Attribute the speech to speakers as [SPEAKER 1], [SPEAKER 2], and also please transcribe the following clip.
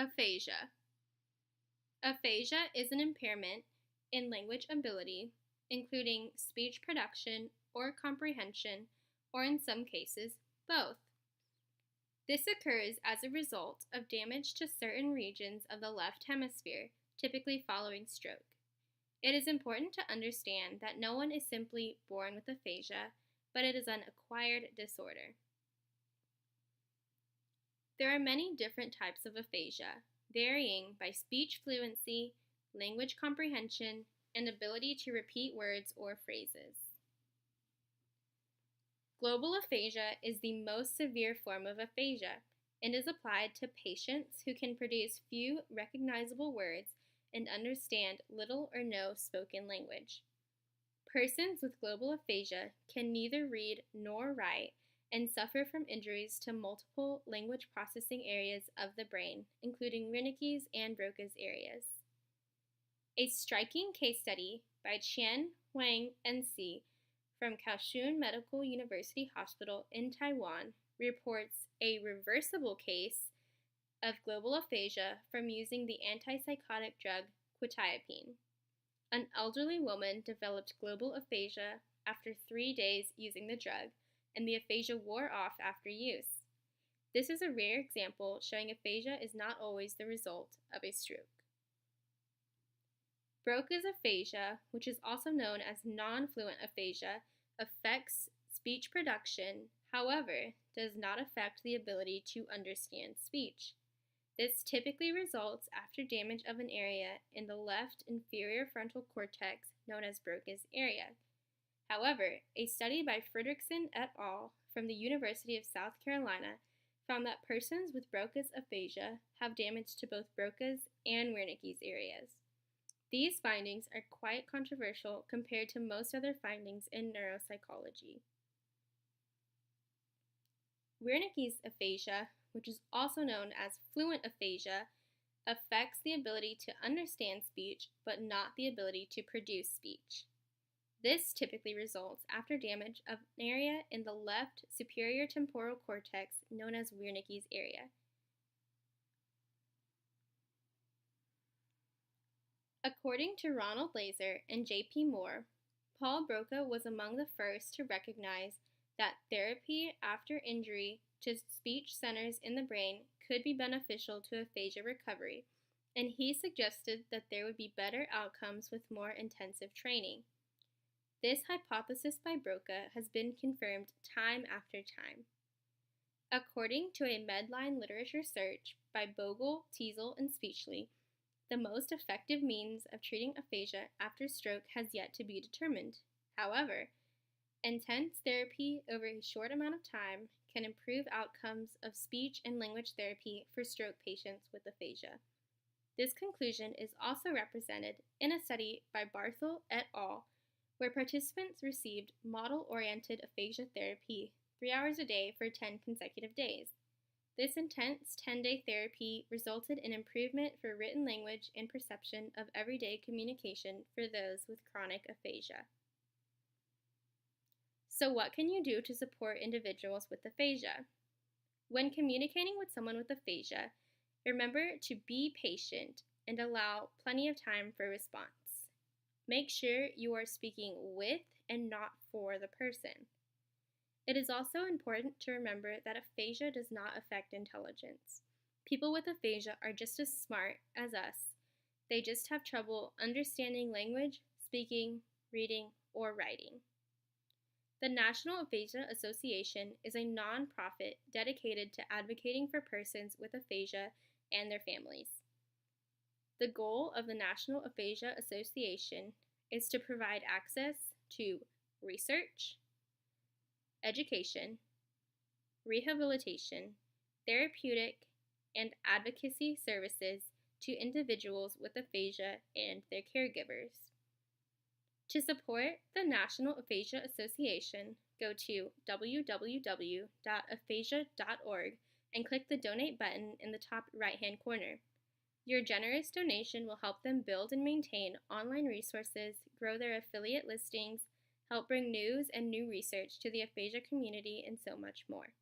[SPEAKER 1] Aphasia. Aphasia is an impairment in language ability, including speech production or comprehension, or in some cases, both. This occurs as a result of damage to certain regions of the left hemisphere, typically following stroke. It is important to understand that no one is simply born with aphasia, but it is an acquired disorder. There are many different types of aphasia, varying by speech fluency, language comprehension, and ability to repeat words or phrases. Global aphasia is the most severe form of aphasia and is applied to patients who can produce few recognizable words and understand little or no spoken language. Persons with global aphasia can neither read nor write and suffer from injuries to multiple language processing areas of the brain, including Wernicke's and Broca's areas. A striking case study by Qian, Huang, and Si from Kaohsiung Medical University Hospital in Taiwan reports a reversible case of global aphasia from using the antipsychotic drug quetiapine. An elderly woman developed global aphasia after 3 days using the drug, and the aphasia wore off after use. This is a rare example showing aphasia is not always the result of a stroke. Broca's aphasia, which is also known as non-fluent aphasia, affects speech production, however, does not affect the ability to understand speech. This typically results after damage of an area in the left inferior frontal cortex known as Broca's area. However, a study by Fredrickson et al. From the University of South Carolina found that persons with Broca's aphasia have damage to both Broca's and Wernicke's areas. These findings are quite controversial compared to most other findings in neuropsychology. Wernicke's aphasia, which is also known as fluent aphasia, affects the ability to understand speech but not the ability to produce speech. This typically results after damage of an area in the left superior temporal cortex known as Wernicke's area. According to Ronald Laser and J.P. Moore, Paul Broca was among the first to recognize that therapy after injury to speech centers in the brain could be beneficial to aphasia recovery, and he suggested that there would be better outcomes with more intensive training. This hypothesis by Broca has been confirmed time after time. According to a Medline literature search by Bogle, Teasel, and Speechly, the most effective means of treating aphasia after stroke has yet to be determined. However, intense therapy over a short amount of time can improve outcomes of speech and language therapy for stroke patients with aphasia. This conclusion is also represented in a study by Barthel et al., where participants received model-oriented aphasia therapy 3 hours a day for 10 consecutive days. This intense 10-day therapy resulted in improvement for written language and perception of everyday communication for those with chronic aphasia. So what can you do to support individuals with aphasia? When communicating with someone with aphasia, remember to be patient and allow plenty of time for response. Make sure you are speaking with and not for the person. It is also important to remember that aphasia does not affect intelligence. People with aphasia are just as smart as us. They just have trouble understanding language, speaking, reading, or writing. The National Aphasia Association is a nonprofit dedicated to advocating for persons with aphasia and their families. The goal of the National Aphasia Association is to provide access to research, education, rehabilitation, therapeutic, and advocacy services to individuals with aphasia and their caregivers. To support the National Aphasia Association, go to www.aphasia.org and click the donate button in the top right-hand corner. Your generous donation will help them build and maintain online resources, grow their affiliate listings, help bring news and new research to the aphasia community, and so much more.